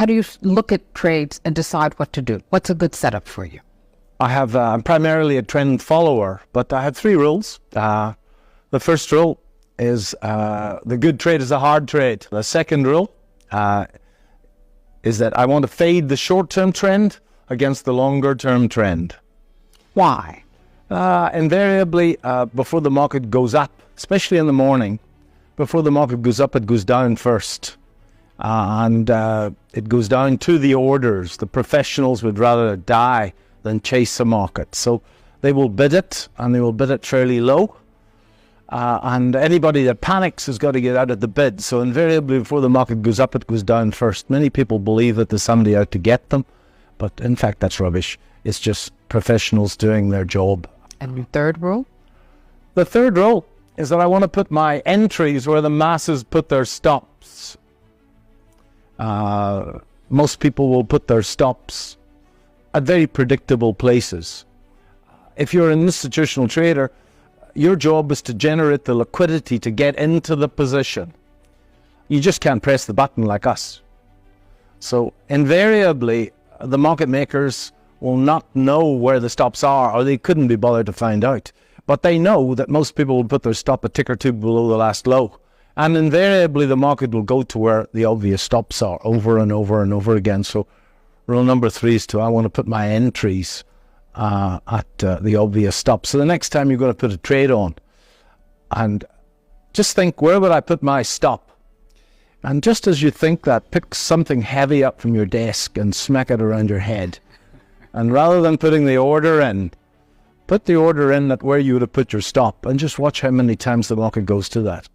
How do you look at trades and decide what to do? What's a good setup for you? I'm primarily a trend follower, but I have three rules. The first rule is the good trade is a hard trade. The second rule is that I want to fade the short-term trend against the longer-term trend. Why? Invariably, before the market goes up, especially in the morning, before the market goes up, it goes down first. And it goes down to the orders. The professionals would rather die than chase a market. So they will bid it, and they will bid it fairly low. And anybody that panics has got to get out of the bid. So invariably, before the market goes up, it goes down first. Many people believe that there's somebody out to get them, but in fact, that's rubbish. It's just professionals doing their job. And your third rule? The third rule is that I want to put my entries where the masses put their stops. Most people will put their stops at very predictable places. If you're an institutional trader, your job is to generate the liquidity to get into the position. You just can't press the button like us. So invariably, the market makers will not know where the stops are, or they couldn't be bothered to find out. But they know that most people will put their stop a tick or two below the last low. And invariably, the market will go to where the obvious stops are over and over and over again. So rule number 3 is I want to put my entries at the obvious stop. So the next time you're going to put a trade on, and just think, where would I put my stop? And just as you think that, pick something heavy up from your desk and smack it around your head. And rather than putting the order in, put the order in at where you would have put your stop, and just watch how many times the market goes to that.